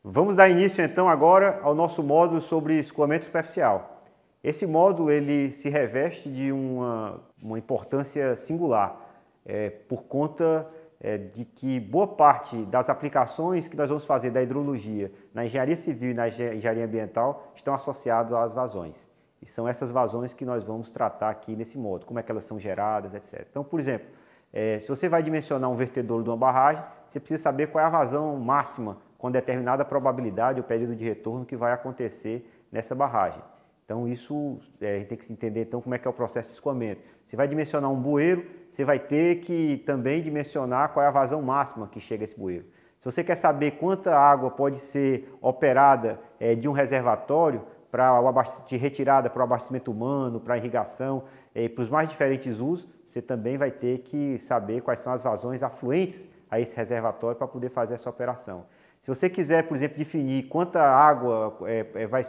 Vamos dar início então agora ao nosso módulo sobre escoamento superficial. Esse módulo ele se reveste de uma importância singular, por conta de que boa parte das aplicações que nós vamos fazer da hidrologia na engenharia civil e na engenharia ambiental estão associadas às vazões. E são essas vazões que nós vamos tratar aqui nesse módulo, como é que elas são geradas, etc. Então, por exemplo, se você vai dimensionar um vertedouro de uma barragem, você precisa saber qual é a vazão máxima com determinada probabilidade ou período de retorno que vai acontecer nessa barragem. Então isso, a gente tem que entender então como é que é o processo de escoamento. Você vai dimensionar um bueiro, você vai ter que também dimensionar qual é a vazão máxima que chega a esse bueiro. Se você quer saber quanta água pode ser operada de um reservatório de retirada para o abastecimento humano, para a irrigação, para os mais diferentes usos, você também vai ter que saber quais são as vazões afluentes a esse reservatório para poder fazer essa operação. Se você quiser, por exemplo, definir quanta água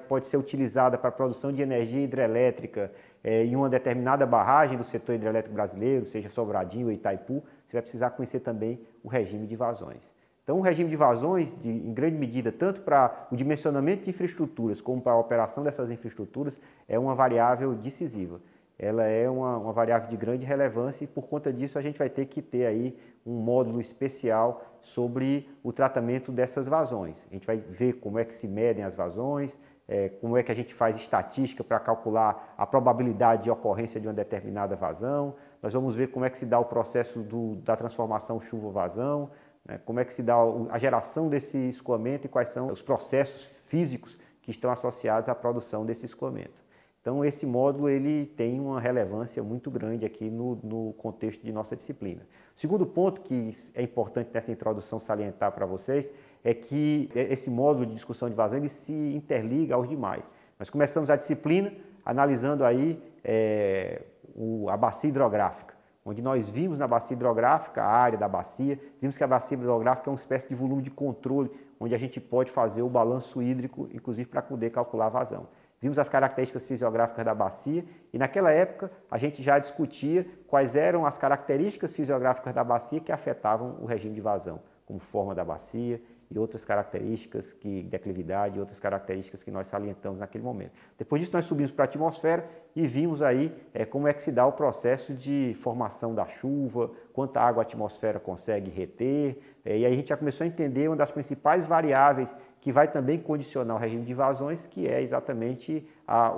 pode ser utilizada para a produção de energia hidrelétrica em uma determinada barragem do setor hidrelétrico brasileiro, seja Sobradinho ou Itaipu, você vai precisar conhecer também o regime de vazões. Então, o regime de vazões, em grande medida, tanto para o dimensionamento de infraestruturas como para a operação dessas infraestruturas, é uma variável decisiva. Ela é uma variável de grande relevância e, por conta disso, a gente vai ter que ter aí um módulo especial sobre o tratamento dessas vazões. A gente vai ver como é que se medem as vazões, como é que a gente faz estatística para calcular a probabilidade de ocorrência de uma determinada vazão. Nós vamos ver como é que se dá o processo da transformação chuva-vazão, como é que se dá a geração desse escoamento e quais são os processos físicos que estão associados à produção desse escoamento. Então, esse módulo ele tem uma relevância muito grande aqui no contexto de nossa disciplina. O segundo ponto que é importante nessa introdução salientar para vocês é que esse módulo de discussão de vazão ele se interliga aos demais. Nós começamos a disciplina analisando aí a bacia hidrográfica, onde nós vimos na bacia hidrográfica a área da bacia, vimos que a bacia hidrográfica é uma espécie de volume de controle, onde a gente pode fazer o balanço hídrico, inclusive para poder calcular a vazão. Vimos as características fisiográficas da bacia e naquela época a gente já discutia quais eram as características fisiográficas da bacia que afetavam o regime de vazão, como forma da bacia e outras características, declividade e outras características que nós salientamos naquele momento. Depois disso nós subimos para a atmosfera e vimos aí como é que se dá o processo de formação da chuva, quanta água a atmosfera consegue reter, e aí a gente já começou a entender uma das principais variáveis que vai também condicionar o regime de vazões, que é exatamente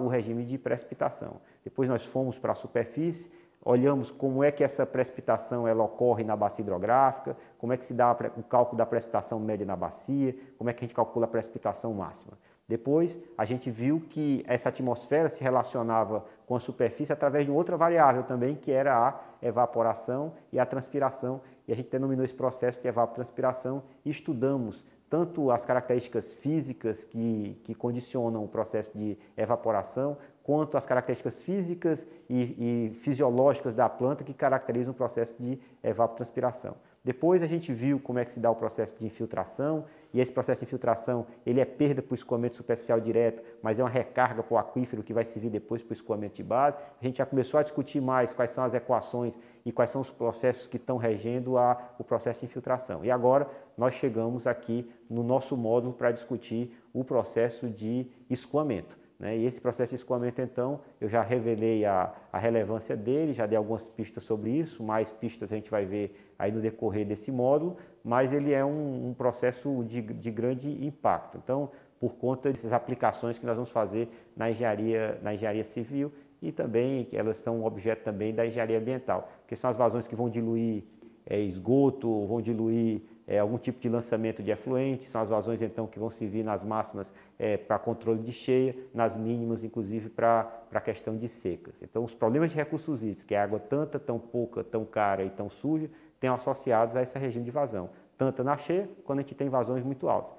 o regime de precipitação. Depois nós fomos para a superfície, olhamos como é que essa precipitação ela ocorre na bacia hidrográfica, como é que se dá o cálculo da precipitação média na bacia, como é que a gente calcula a precipitação máxima. Depois, a gente viu que essa atmosfera se relacionava com a superfície através de outra variável também, que era a evaporação e a transpiração. E a gente denominou esse processo de evapotranspiração e estudamos tanto as características físicas que condicionam o processo de evaporação, quanto as características físicas e fisiológicas da planta que caracterizam o processo de evapotranspiração. Depois a gente viu como é que se dá o processo de infiltração, e esse processo de infiltração ele é perda para o escoamento superficial direto, mas é uma recarga para o aquífero que vai servir depois para o escoamento de base. A gente já começou a discutir mais quais são as equações e quais são os processos que estão regendo o processo de infiltração. E agora nós chegamos aqui no nosso módulo para discutir o processo de escoamento. E esse processo de escoamento, então, eu já revelei a relevância dele, já dei algumas pistas sobre isso, mais pistas a gente vai ver aí no decorrer desse módulo, mas ele é um processo de grande impacto. Então, por conta dessas aplicações que nós vamos fazer na engenharia civil e também elas são objeto também da engenharia ambiental, que são as vazões que vão diluir esgoto, vão diluir algum tipo de lançamento de efluente, são as vazões então que vão servir nas máximas para controle de cheia, nas mínimas inclusive para a questão de secas. Então os problemas de recursos hídricos, que é água tanta, tão pouca, tão cara e tão suja, têm associados a esse regime de vazão, tanto na cheia quando a gente tem vazões muito altas,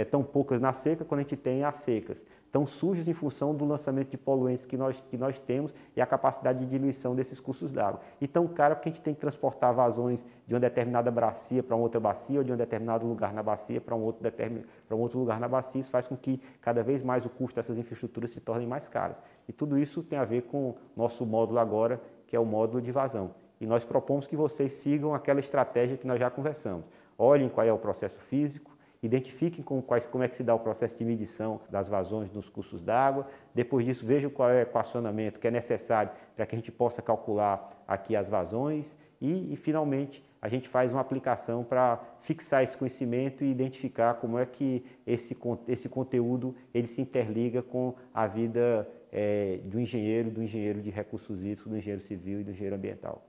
tão poucas na seca quando a gente tem as secas, tão sujas em função do lançamento de poluentes que nós temos e a capacidade de diluição desses cursos d'água. E tão cara porque a gente tem que transportar vazões de uma determinada bacia para outra bacia ou de um determinado lugar na bacia para um outro lugar na bacia. Isso faz com que cada vez mais o custo dessas infraestruturas se tornem mais caras. E tudo isso tem a ver com o nosso módulo agora, que é o módulo de vazão. E nós propomos que vocês sigam aquela estratégia que nós já conversamos. Olhem qual é o processo físico, identifiquem como é que se dá o processo de medição das vazões nos cursos d'água. Depois disso, vejam qual é o equacionamento que é necessário para que a gente possa calcular aqui as vazões e finalmente, a gente faz uma aplicação para fixar esse conhecimento e identificar como é que esse conteúdo ele se interliga com a vida do engenheiro de recursos hídricos, do engenheiro civil e do engenheiro ambiental.